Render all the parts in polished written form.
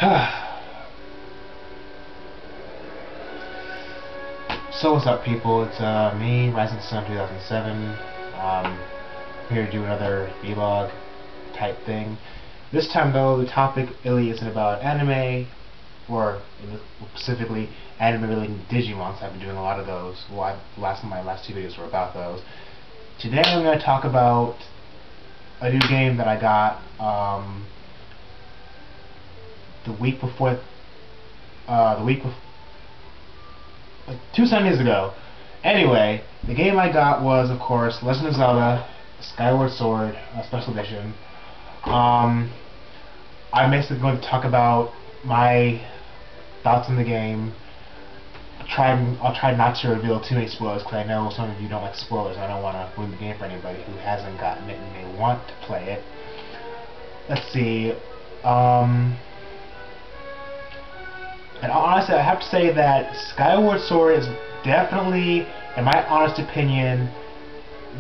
So what's up, people? It's me, Rising Sun 2007. Here to do another vlog type thing. This time though, the topic really isn't about anime, or specifically anime-related Digimons. I've been doing a lot of those. Well, my last two videos were about those. Today I'm going to talk about a new game that I got the week before, like 2 Sundays ago. Anyway, the game I got was, of course, Legend of Zelda Skyward Sword Special Edition. I'm basically going to talk about my thoughts on the game. I'll try not to reveal too many spoilers, because I know some of you don't like spoilers, and I don't want to ruin the game for anybody who hasn't gotten it and they want to play it. Let's see. And honestly, I have to say that Skyward Sword is definitely, in my honest opinion,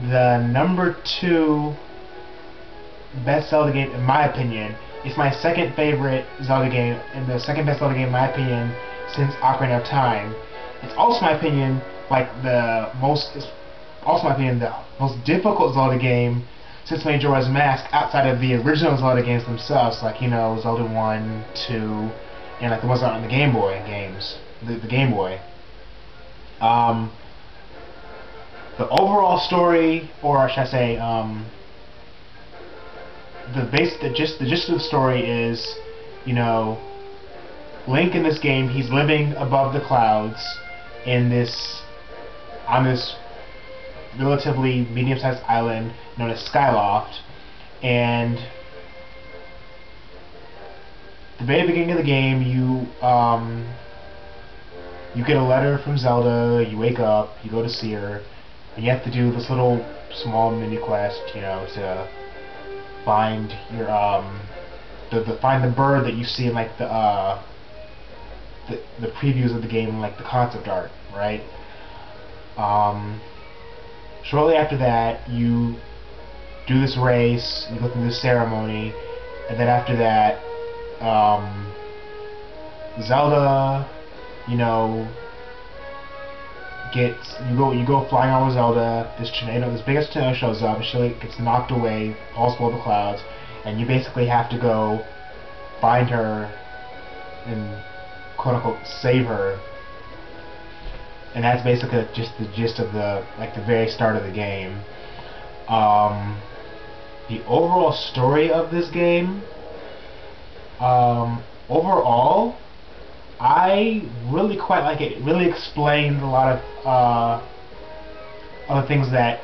the #2 best Zelda game, in my opinion. It's my second favorite Zelda game, and the second best Zelda game, in my opinion, since Ocarina of Time. It's also my opinion, the most difficult Zelda game since Majora's Mask, outside of the original Zelda games themselves, like, you know, Zelda 1, 2, and like the ones on the Game Boy games, the Game Boy. The overall story, or should I say, the gist of the story is, you know, Link in this game, he's living above the clouds on this relatively medium-sized island known as Skyloft, and the very beginning of the game, you get a letter from Zelda. You wake up, you go to see her, and you have to do this little small mini quest, you know, to find your find the bird that you see in like the previews of the game, like the concept art, right? Shortly after that, you do this race, you go through this ceremony, and then after that, Zelda, you know, you go flying on with Zelda. This biggest tornado shows up, and she gets knocked away, falls below the clouds, and you basically have to go find her and quote unquote save her. And that's basically just the gist of the very start of the game. The overall story of this game, overall, I really quite like it. It really explains a lot of other things that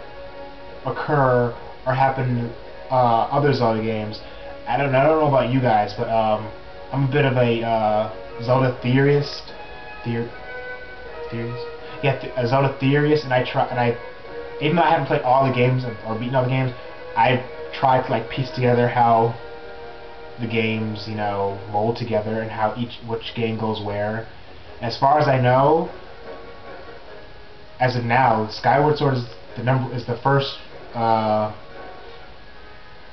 occur or happen in other Zelda games. I don't know about you guys, but I'm a bit of a Zelda theorist. A Zelda theorist, and even though I haven't played all the games or beaten all the games, I've tried to piece together how the games, you know, mold together and how which game goes where. As far as I know, as of now, Skyward Sword is the first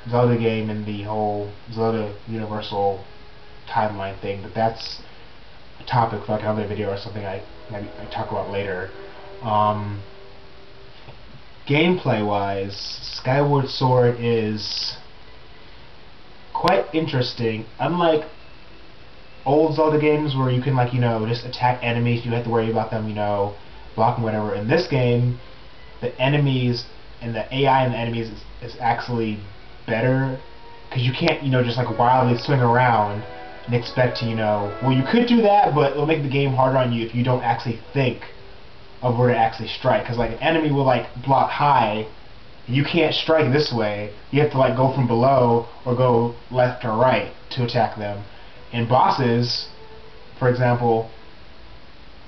Zelda game in the whole Zelda Universal timeline thing, but that's a topic for another video or something I talk about later. Gameplay wise, Skyward Sword is quite interesting. Unlike old Zelda games where you can just attack enemies, you have to worry about them, blocking whatever. In this game, the enemies and the AI in the enemies is actually better, because you can't just wildly swing around and expect to well, you could do that, but it'll make the game harder on you if you don't actually think of where to actually strike, because an enemy will block high. You can't strike this way. You have to go from below or go left or right to attack them. And bosses, for example,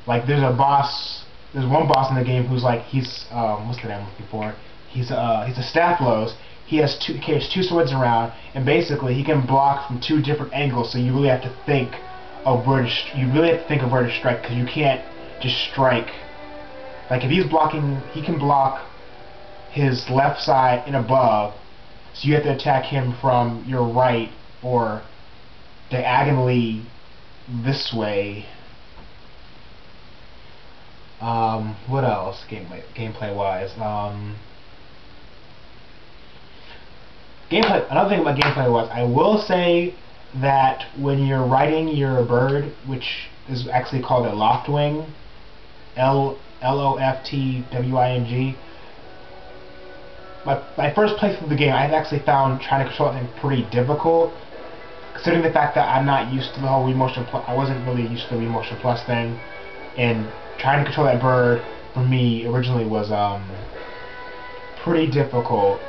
there's one boss in the game who's what's the name I'm looking for? He's a staff blows. He has two swords around, and basically he can block from 2 different angles. So you really have to think of where to strike, because you can't just strike. If he's blocking, he can block his left side and above, so you have to attack him from your right or diagonally this way. What else? Gameplay wise. Gameplay. Another thing about gameplay wise, I will say that when you're riding your bird, which is actually called a loft wing, Loftwing. My first playthrough of the game, I've actually found trying to control that thing pretty difficult, considering the fact that I'm not used to the whole Wii Motion Plus. I wasn't really used to the Wii Motion Plus thing, and trying to control that bird for me originally was pretty difficult.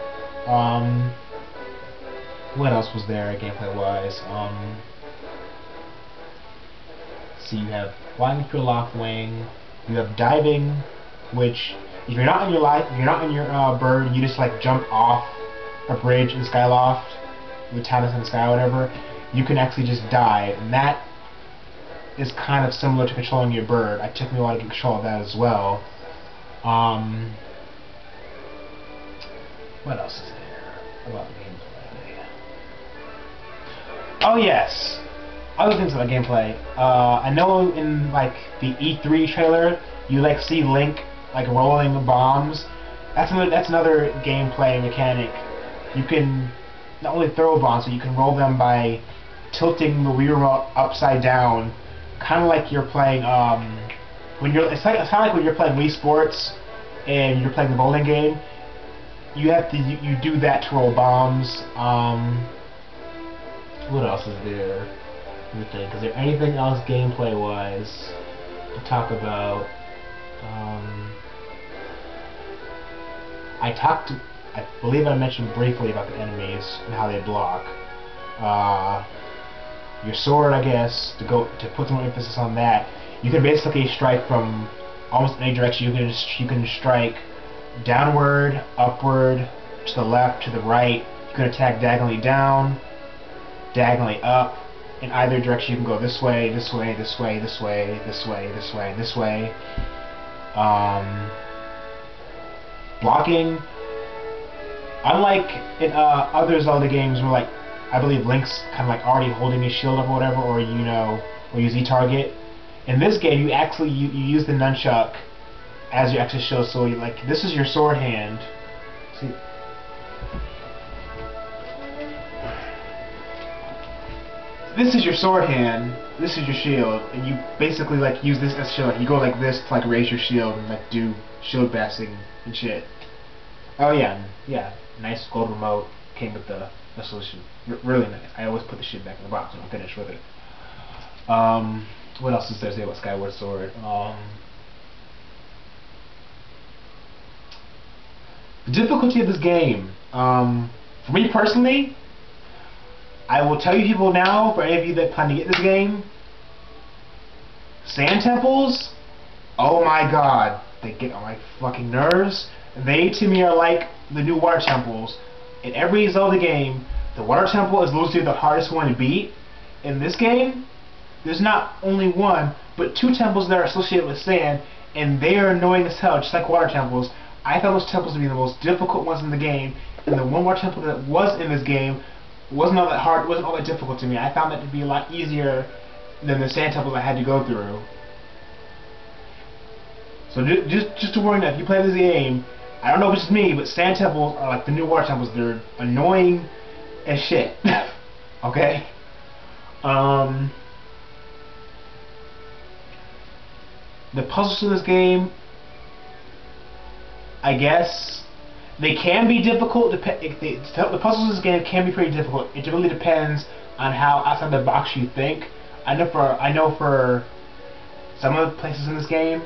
What else was there gameplay wise? So you have flying through a loft wing. You have diving, which if you're not on your bird, you just like jump off a bridge in Skyloft, the town is in the sky or whatever. You can actually just dive, and that is kind of similar to controlling your bird. It took me a while to get control of that as well. What else is there about gameplay? Oh yes, other things about gameplay. I know in like the E3 trailer, you like see Link like rolling bombs. That's another gameplay mechanic. You can not only throw bombs, but you can roll them by tilting the Wii remote upside down, kind of like you're playing it's kind of like when you're playing Wii Sports and you're playing the bowling game. You have to you do that to roll bombs. What else is there? Let me think. Is there anything else gameplay wise to talk about? I believe I mentioned briefly about the enemies and how they block. Your sword, I guess, to put some more emphasis on that, you can basically strike from almost any direction. You can strike downward, upward, to the left, to the right. You can attack diagonally down, diagonally up. In either direction, you can go this way, this way, this way, this way, this way, this way, this way. Blocking, unlike in other Zelda games where like I believe Link's kind of like already holding his shield up or whatever, or or use Z-target. In this game, you actually you use the nunchuck as your extra shield. So you like this is your sword hand. See. This is your sword hand, this is your shield, and you basically like use this as shield. Like, you go like this to like raise your shield and like do shield bashing and shit. Oh yeah, nice gold remote came with the solution. Really nice. I always put the shit back in the box when I'm finished with it. What else is there to say about Skyward Sword? The difficulty of this game. For me personally, I will tell you people now, for any of you that plan to get this game, sand temples, oh my god, they get on my fucking nerves. They, to me, are like the new water temples. In every Zelda game, the water temple is literally the hardest one to beat. In this game, there's not only one, but two temples that are associated with sand, and they are annoying as hell, just like water temples. I found those temples to be the most difficult ones in the game, and the one water temple that was in this game wasn't all that hard, wasn't all that difficult to me. I found that to be a lot easier than the sand temples I had to go through. So just to warn you, if you play this game, I don't know if it's just me, but sand temples are like the new water temples. They're annoying as shit. Okay? The puzzles in this game, I guess, they can be difficult. The puzzles in this game can be pretty difficult. It really depends on how outside the box you think. I know for some of the places in this game,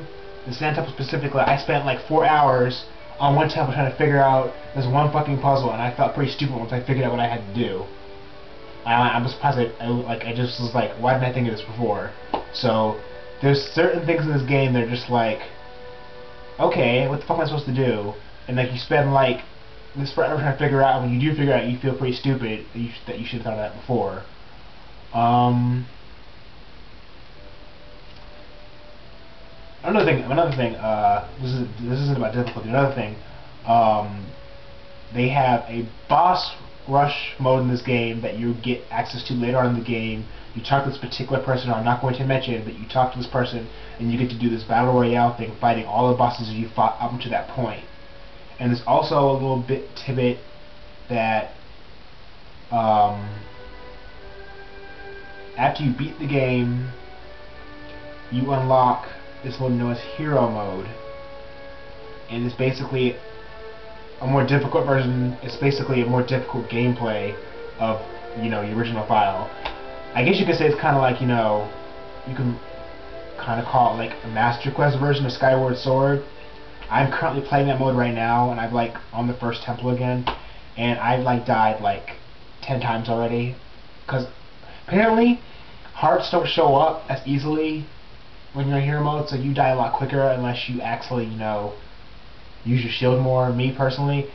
the sand temple specifically, I spent like 4 hours on one temple trying to figure out this one fucking puzzle, and I felt pretty stupid once I figured out what I had to do. I'm surprised I just was like, why didn't I think of this before? So there's certain things in this game that are just like, okay, what the fuck am I supposed to do? And like you spend like this forever trying to figure out. When you do figure out, you feel pretty stupid that you should have thought of that before. Another thing. This isn't about difficulty. Another thing. They have a boss rush mode in this game that you get access to later on in the game. you talk to this particular person, I'm not going to mention, but you talk to this person, and you get to do this battle royale thing, fighting all the bosses you fought up to that point. And there's also a little bit tidbit that after you beat the game, you unlock this mode known as Hero Mode, and it's basically a more difficult version. It's basically a more difficult gameplay of, you know, the original file. I guess you could say it's kind of like, you know, you can kind of call it like a Master Quest version of Skyward Sword. I'm currently playing that mode right now, and I've like on the first temple again, and I've like died like 10 times already, because apparently hearts don't show up as easily when you're in hero mode, so you die a lot quicker unless you actually, you know, use your shield more. Me personally,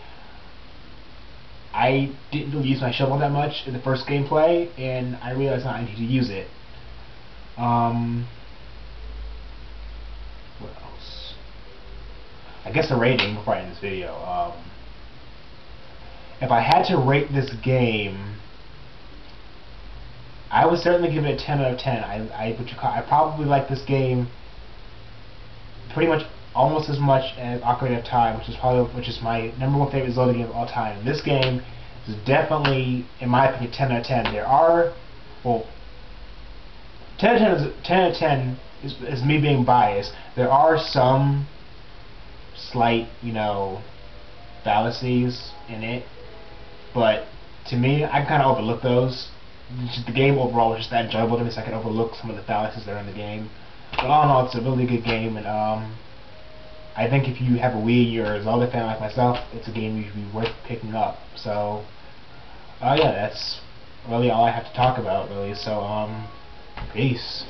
I didn't really use my shield all that much in the first gameplay, and I realized now I need to use it. What else? I guess a rating before I end this video. If I had to rate this game, I would certainly give it a 10 out of 10. I probably like this game pretty much almost as much as Ocarina of Time, which is my #1 favorite Zelda game of all time. This game is definitely, in my opinion, 10 out of 10. There are, well, 10 out of 10 is me being biased. There are some slight, you know, fallacies in it, but to me, I kind of overlook those. Just the game overall was just that enjoyable to me, so I can overlook some of the fallacies that are in the game. But all in all, it's a really good game, and I think if you have a Wii, you're a Zelda fan like myself, it's a game you should be worth picking up. So, yeah, that's really all I have to talk about, really. So, peace.